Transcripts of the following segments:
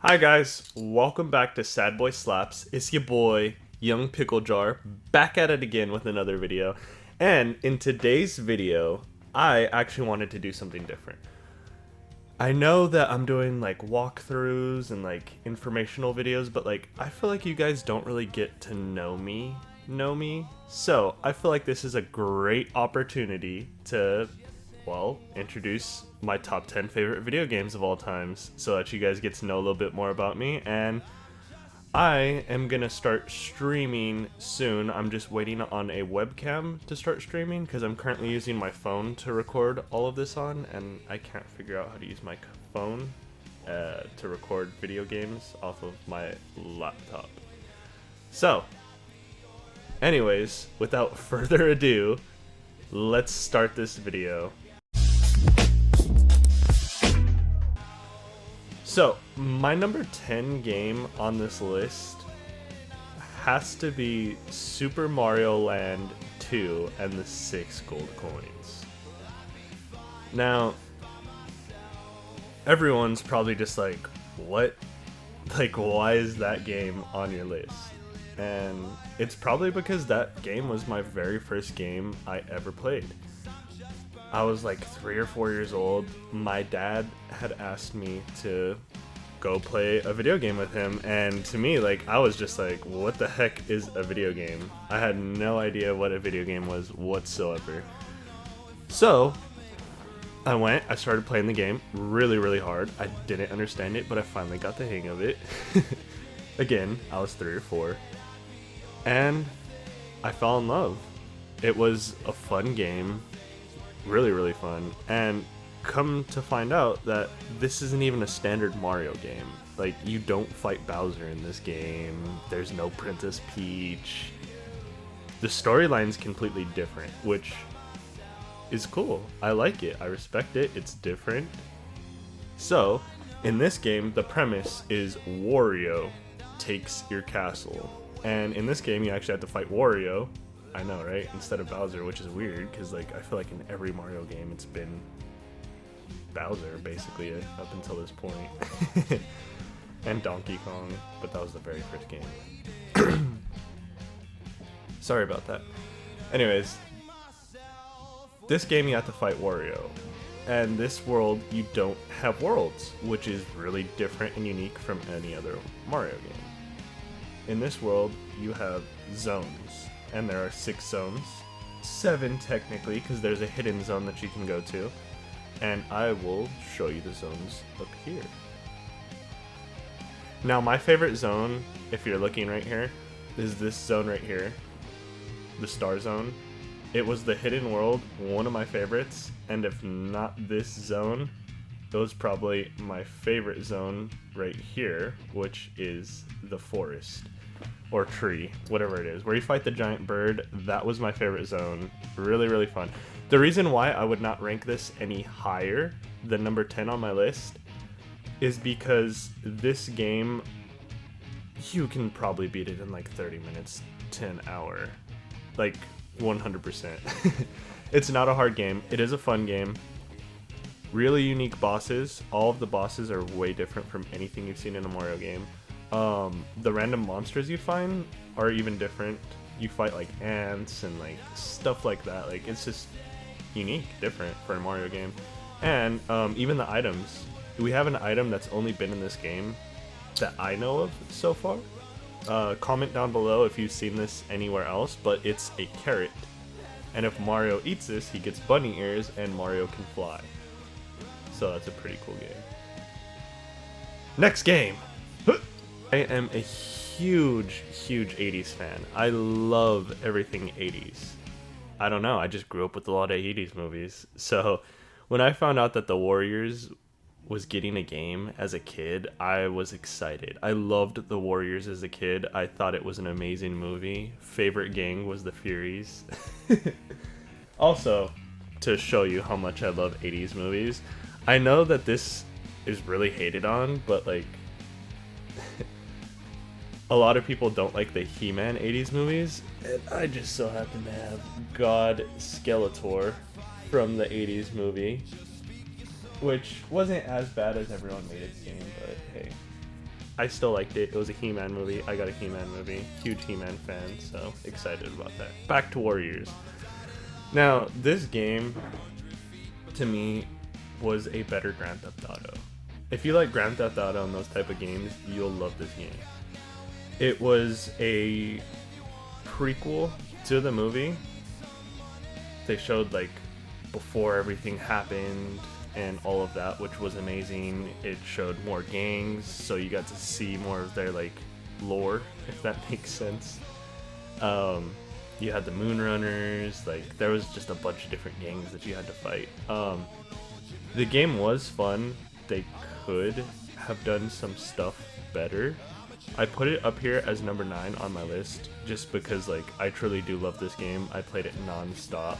Hi guys, welcome back to Sad Boy Slaps. It's your boy, Young Pickle Jar, back at it again with another video. And in today's video, I actually wanted to do something different. I know that I'm doing like walkthroughs and like informational videos, but like I feel like you guys don't really get to know me. So I feel like this is a great opportunity to introduce my top 10 favorite video games of all times so that you guys get to know a little bit more about me. And I am gonna start streaming soon. I'm just waiting on a webcam to start streaming because I'm currently using my phone to record all of this on, and I can't figure out how to use my phone to record video games off of my laptop. So, anyways, without further ado, let's start this video. So, my number 10 game on this list has to be Super Mario Land 2 and the 6 gold coins. Now, everyone's probably just like, what? Like, why is that game on your list? And it's probably because that game was my very first game I ever played. I was like 3 or 4 years old. My dad had asked me to go play a video game with him, and to me, like, I was just like, what the heck is a video game? I had no idea what a video game was whatsoever. So I started playing the game really hard. I didn't understand it, but I finally got the hang of it. Again, I was 3 or 4, and I fell in love. It was a fun game, really fun, and come to find out that this isn't even a standard Mario game. Like, you don't fight Bowser in this game. There's no Princess Peach. The storyline's completely different, which is cool. I like it. I respect it. It's different. So, in this game, the premise is Wario takes your castle. And in this game, you actually have to fight Wario. I know, right? Instead of Bowser, which is weird, because like I feel like in every Mario game it's been Bowser basically up until this point. And Donkey Kong, but that was the very first game. Sorry about that. Anyways, this game you have to fight Wario. And this world, you don't have worlds, which is really different and unique from any other Mario game. In this world, you have zones. And there are 6 zones, 7 technically, because there's a hidden zone that you can go to, and I will show you the zones up here. Now, my favorite zone, if you're looking right here, is this zone right here, the Star Zone. It was the hidden world, one of my favorites, and if not this zone, it was probably my favorite zone right here, which is the forest. Or tree, whatever it is, where you fight the giant bird. That was my favorite zone. Really fun. The reason why I would not rank this any higher than number 10 on my list is because this game, you can probably beat it in like 30 minutes to an hour. Like, 100%. It's not a hard game. It is a fun game. Really unique bosses. All of the bosses are way different from anything you've seen in a Mario game. The random monsters you find are even different. You fight like ants and like stuff like that. Like, it's just unique, different for a Mario game. And even the items. We have an item that's only been in this game that I know of so far. Comment down below if you've seen this anywhere else, but it's a carrot. And if Mario eats this, he gets bunny ears and Mario can fly. So that's a pretty cool game. Next game! I am a huge 80s fan. I love everything 80s. I don't know, I just grew up with a lot of 80s movies. So when I found out that The Warriors was getting a game as a kid, I was excited. I loved The Warriors as a kid. I thought it was an amazing movie. Favorite gang was the Furies. Also, to show you how much I love 80s movies, I know that this is really hated on, but like a lot of people don't like the He-Man 80s movies, and I just so happen to have God Skeletor from the 80s movie, which wasn't as bad as everyone made it seem, but hey. I still liked it. It was a He-Man movie. I got a He-Man movie. Huge He-Man fan, so excited about that. Back to Warriors. Now, this game, to me, was a better Grand Theft Auto. If you like Grand Theft Auto and those type of games, you'll love this game. It was a prequel to the movie. They showed like before everything happened and all of that, which was amazing. It showed more gangs, so you got to see more of their like lore, if that makes sense. You had the Moonrunners, like there was just a bunch of different gangs that you had to fight. The game was fun. They could have done some stuff better. I put it up here as number 9 on my list just because like I truly do love this game. I played it non-stop.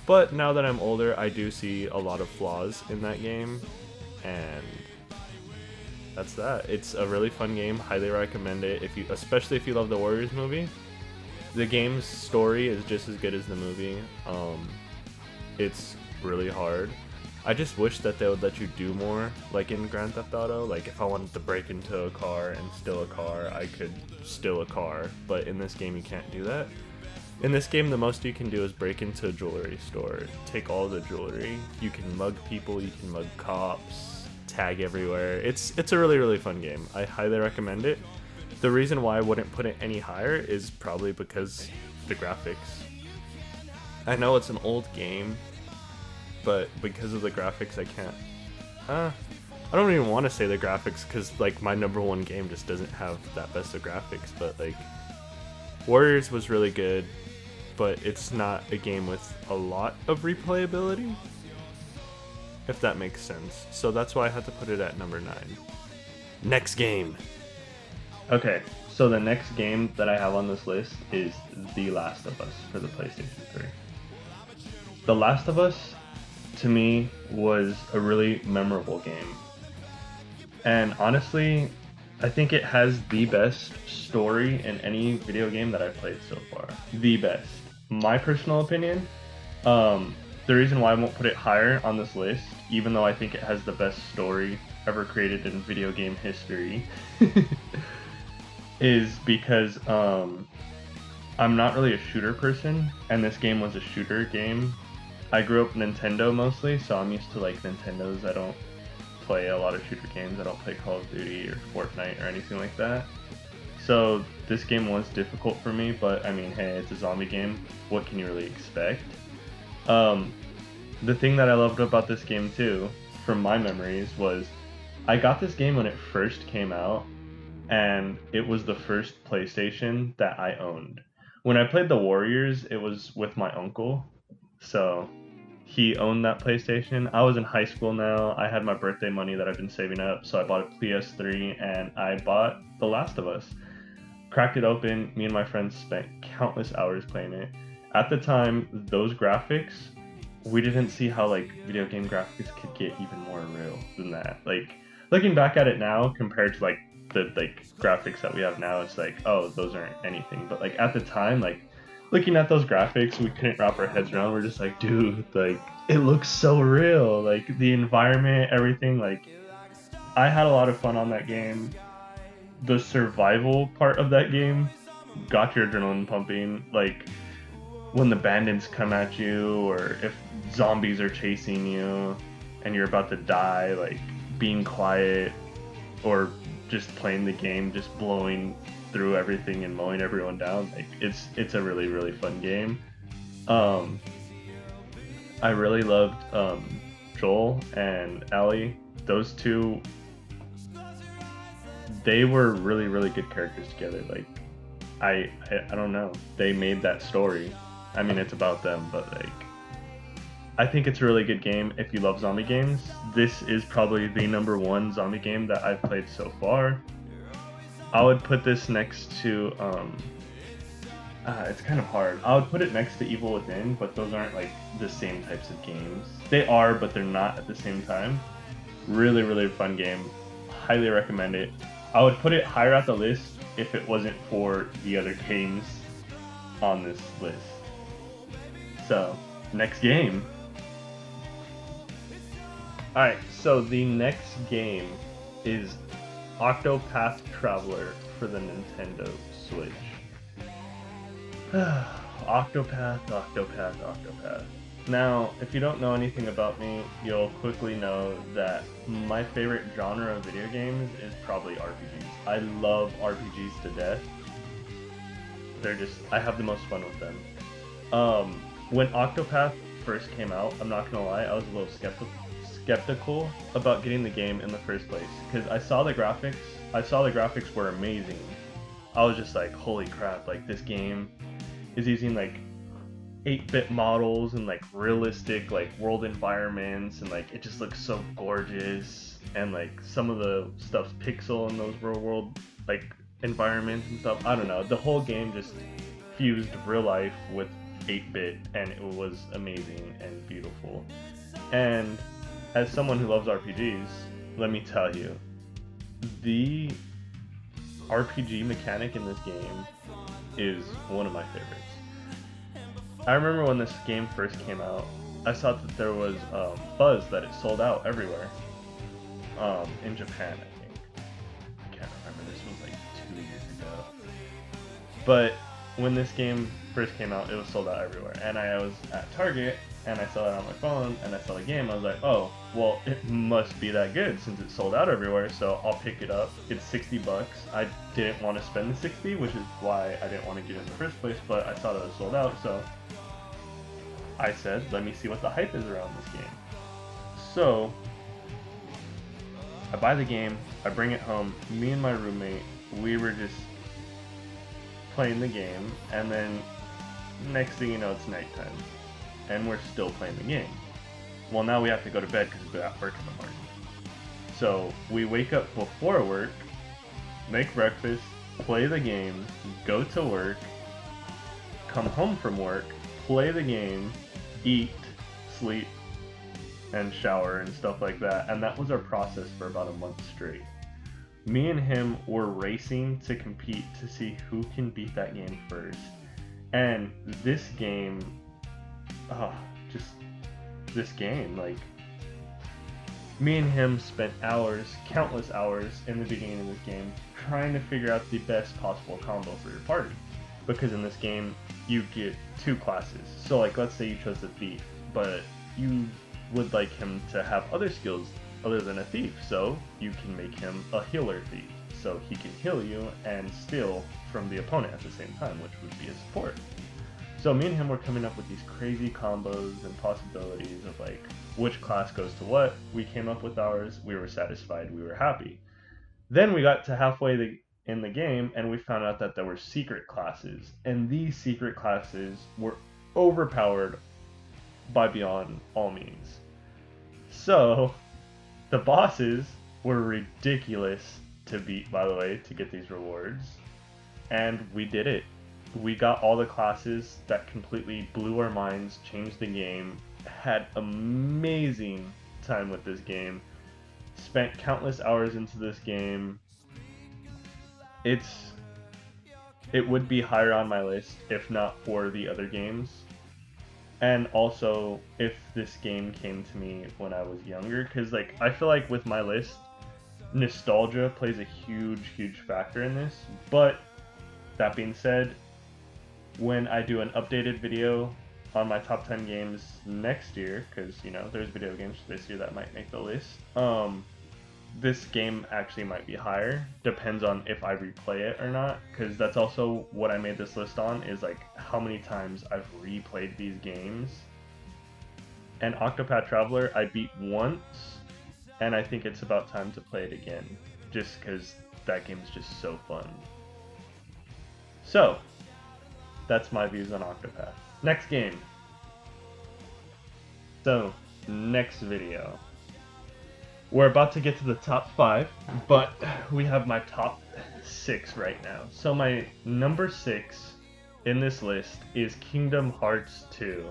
But now that I'm older, I do see a lot of flaws in that game, and that's that. It's a really fun game. Highly recommend it, especially if you love the Warriors movie. The game's story is just as good as the movie. It's really hard. I just wish that they would let you do more, like in Grand Theft Auto. Like if I wanted to break into a car and steal a car, I could steal a car. But in this game, you can't do that. In this game, the most you can do is break into a jewelry store, take all the jewelry. You can mug people, you can mug cops, tag everywhere. It's a really, really fun game. I highly recommend it. The reason why I wouldn't put it any higher is probably because the graphics. I know it's an old game, but because of the graphics, I can't. I don't even want to say the graphics because like my number 1 game just doesn't have that best of graphics. But like Warriors was really good, but it's not a game with a lot of replayability, if that makes sense. So that's why I had to put it at number 9. Next game. Okay, so the next game that I have on this list is The Last of Us for the PlayStation 3. The Last of Us, to me, was a really memorable game. And honestly, I think it has the best story in any video game that I've played so far. The best. My personal opinion. The reason why I won't put it higher on this list, even though I think it has the best story ever created in video game history, is because I'm not really a shooter person, and this game was a shooter game. I grew up Nintendo mostly, so I'm used to like Nintendos. I don't play a lot of shooter games. I don't play Call of Duty or Fortnite or anything like that. So this game was difficult for me, but I mean, hey, it's a zombie game. What can you really expect? The thing that I loved about this game too, from my memories, was I got this game when it first came out, and it was the first PlayStation that I owned. When I played the Warriors, it was with my uncle, so he owned that PlayStation. I was in high school now. I had my birthday money that I've been saving up, so I bought a PS3 and I bought The Last of Us. Cracked it open. Me and my friends spent countless hours playing it. At the time, those graphics, we didn't see how like video game graphics could get even more real than that. Like looking back at it now, compared to like the like graphics that we have now, it's like, oh, those aren't anything. But like at the time, like looking at those graphics, we couldn't wrap our heads around. We're just like, dude, like it looks so real. Like the environment, everything. Like I had a lot of fun on that game. The survival part of that game got your adrenaline pumping. Like when the bandits come at you, or if zombies are chasing you and you're about to die, like being quiet or just playing the game, just blowing through everything and mowing everyone down. Like it's a really, really fun game. I really loved Joel and Ellie. Those two, they were really, really good characters together. Like I don't know, they made that story. I mean, it's about them, but like I think it's a really good game if you love zombie games. This is probably the number 1 zombie game that I've played so far. I would put this next to it's kind of hard. I would put it next to Evil Within, but those aren't like the same types of games. They are, but they're not at the same time. Really, really fun game. Highly recommend it. I would put it higher at the list if it wasn't for the other games on this list. So, next game. Alright, so the next game is Octopath Traveler for the Nintendo Switch. Octopath. Now, if you don't know anything about me, you'll quickly know that my favorite genre of video games is probably RPGs. I love RPGs to death. I have the most fun with them. When Octopath first came out, I'm not gonna lie, I was a little skeptical about getting the game in the first place, because I saw the graphics were amazing. I was just like, holy crap, like this game is using like 8-bit models and like realistic like world environments, and like it just looks so gorgeous, and like some of the stuff's pixel in those real world like environments and stuff. I don't know, the whole game just fused real life with 8-bit, and it was amazing and beautiful. And as someone who loves RPGs, let me tell you, the RPG mechanic in this game is one of my favorites. I remember when this game first came out, I saw that there was buzz that it sold out everywhere. In Japan, I think. I can't remember, this was like 2 years ago. But when this game first came out, it was sold out everywhere. And I was at Target, and I saw it on my phone, and I saw the game. I was like, oh, well, it must be that good since it's sold out everywhere, so I'll pick it up. It's $60. I didn't want to spend the 60, which is why I didn't want to get it in the first place, but I saw that it was sold out, so I said, let me see what the hype is around this game. So I buy the game, I bring it home, me and my roommate, we were just playing the game, and then next thing you know, it's nighttime, and we're still playing the game. Well, now we have to go to bed because we're at work in the morning. So we wake up before work, make breakfast, play the game, go to work, come home from work, play the game, eat, sleep, and shower and stuff like that. And that was our process for about a month straight. Me and him were racing to compete to see who can beat that game first. And this game, this game, like, me and him spent hours, countless hours in the beginning of this game trying to figure out the best possible combo for your party. Because in this game, you get 2 classes. So like, let's say you chose the thief, but you would like him to have other skills other than a thief, so you can make him a healer thief, so he can heal you and steal from the opponent at the same time, which would be a support. So me and him were coming up with these crazy combos and possibilities of like which class goes to what. We came up with ours, we were satisfied, we were happy. Then we got to halfway in the game, and we found out that there were secret classes, and these secret classes were overpowered by beyond all means. So the bosses were ridiculous to beat, by the way, to get these rewards, and we did it. We got all the classes that completely blew our minds, changed the game, had amazing time with this game, spent countless hours into this game. It would be higher on my list if not for the other games. And also if this game came to me when I was younger, because like I feel like with my list, nostalgia plays a huge factor in this. But that being said, when I do an updated video on my top 10 games next year, because you know there's video games this year that might make the list, this game actually might be higher. Depends on if I replay it or not, because that's also what I made this list on, is like how many times I've replayed these games. And Octopath Traveler I beat once, and I think it's about time to play it again, just because that game is just so fun. So that's my views on Octopath. Next game. So next video. We're about to get to the top 5, but we have my top 6 right now. So my number 6 in this list is Kingdom Hearts 2.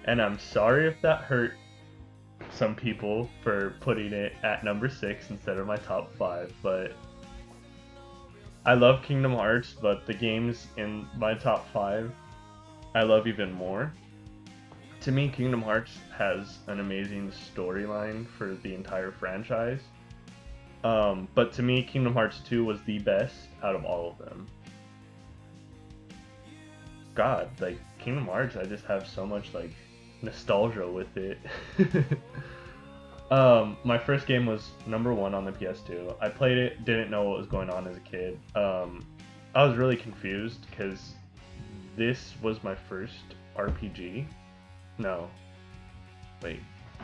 And I'm sorry if that hurt some people for putting it at number 6 instead of my top 5, but I love Kingdom Hearts, but the games in my top 5 I love even more. To me, Kingdom Hearts has an amazing storyline for the entire franchise. But to me, Kingdom Hearts 2 was the best out of all of them. God, like Kingdom Hearts, I just have so much like nostalgia with it. My first game was number one on the PS2. I played it, didn't know what was going on as a kid. I was really confused because this was my first RPG. No, wait,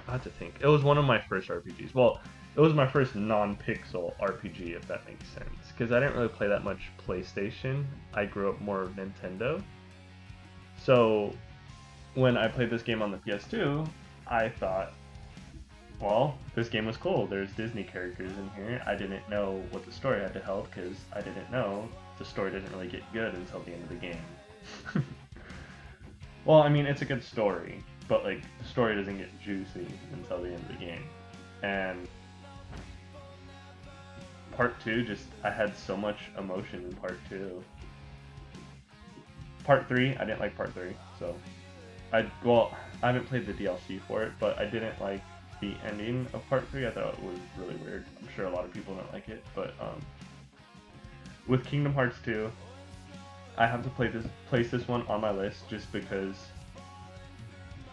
I have to think. It was one of my first RPGs. Well, it was my first non-pixel RPG, if that makes sense. Because I didn't really play that much PlayStation. I grew up more Nintendo. So when I played this game on the PS2, I thought, well, this game was cool. There's Disney characters in here. I didn't know what the story had to hold because I didn't know the story didn't really get good until the end of the game. Well, I mean, it's a good story, but like the story doesn't get juicy until the end of the game. And part two, just I had so much emotion in part two. Part three, I didn't like part three, so I haven't played the DLC for it, but I didn't like the ending of part three. I thought it was really weird. I'm sure a lot of people don't like it, but with Kingdom Hearts 2, I have to place this one on my list just because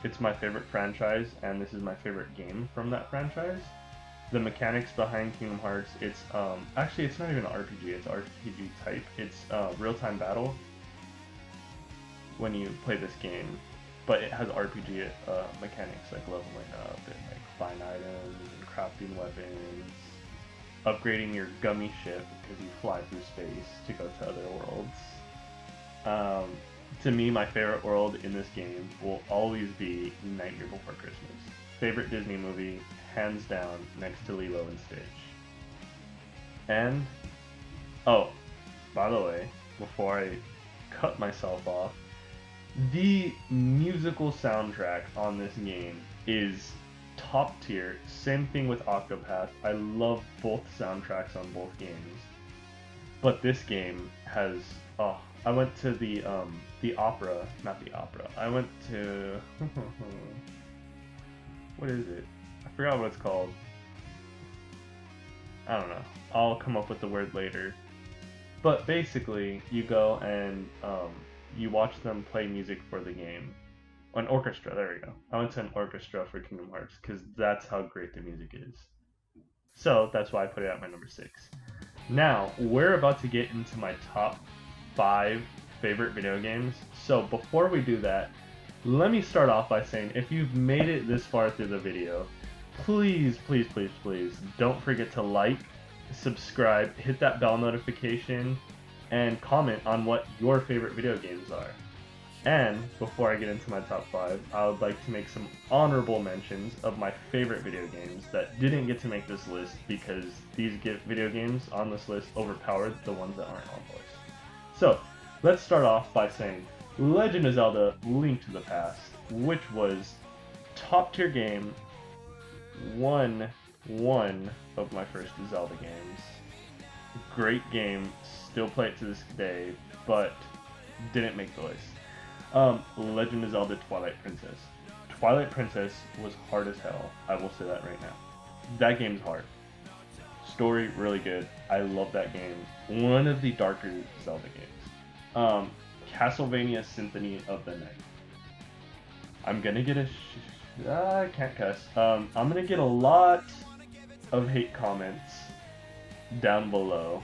it's my favorite franchise and this is my favorite game from that franchise. The mechanics behind Kingdom Hearts, it's actually it's not even an RPG, it's RPG type. It's real-time battle when you play this game, but it has RPG mechanics like leveling up and like buying items and crafting weapons, upgrading your gummy ship because you fly through space to go to other worlds. To me, my favorite world in this game will always be Nightmare Before Christmas. Favorite Disney movie, hands down, next to Lilo and Stitch. And, oh, by the way, before I cut myself off, the musical soundtrack on this game is top tier. Same thing with Octopath. I love both soundtracks on both games. But this game has, I went to the opera, not the opera. I went to, what is it? I forgot what it's called. I don't know. I'll come up with the word later. But basically, you go and you watch them play music for the game. An orchestra, there we go. I went to an orchestra for Kingdom Hearts because that's how great the music is. So that's why I put it at my number 6. Now, we're about to get into my top 5 favorite video games. So before we do that, let me start off by saying if you've made it this far through the video, please, please, please, please don't forget to like, subscribe, hit that bell notification, and comment on what your favorite video games are. And before I get into my top 5, I would like to make some honorable mentions of my favorite video games that didn't get to make this list because these video games on this list overpowered the ones that aren't on the list. So, let's start off by saying Legend of Zelda Link to the Past, which was top tier game, one of my first Zelda games. Great game, still play it to this day, but didn't make the list. Legend of Zelda Twilight Princess. Twilight Princess was hard as hell, I will say that right now. That game's hard. Story, really good. I love that game. One of the darker Zelda games. Castlevania Symphony of the Night. I'm gonna get I can't cuss. I'm gonna get a lot of hate comments down below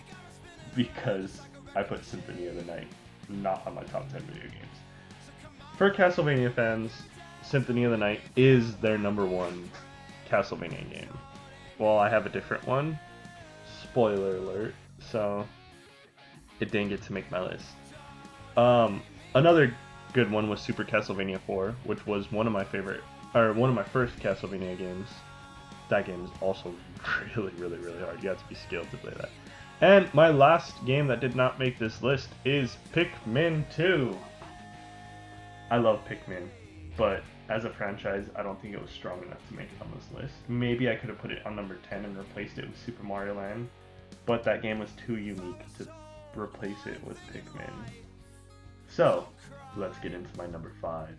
because I put Symphony of the Night not on my top 10 video games. For Castlevania fans, Symphony of the Night is their number 1 Castlevania game. Well, I have a different one. Spoiler alert. So, it didn't get to make my list. Another good one was Super Castlevania 4, which was one of my first Castlevania games. That game is also really, really, really hard. You have to be skilled to play that. And my last game that did not make this list is Pikmin 2. I love Pikmin, but as a franchise, I don't think it was strong enough to make it on this list. Maybe I could have put it on number 10 and replaced it with Super Mario Land, but that game was too unique to replace it with Pikmin. So, let's get into my number 5.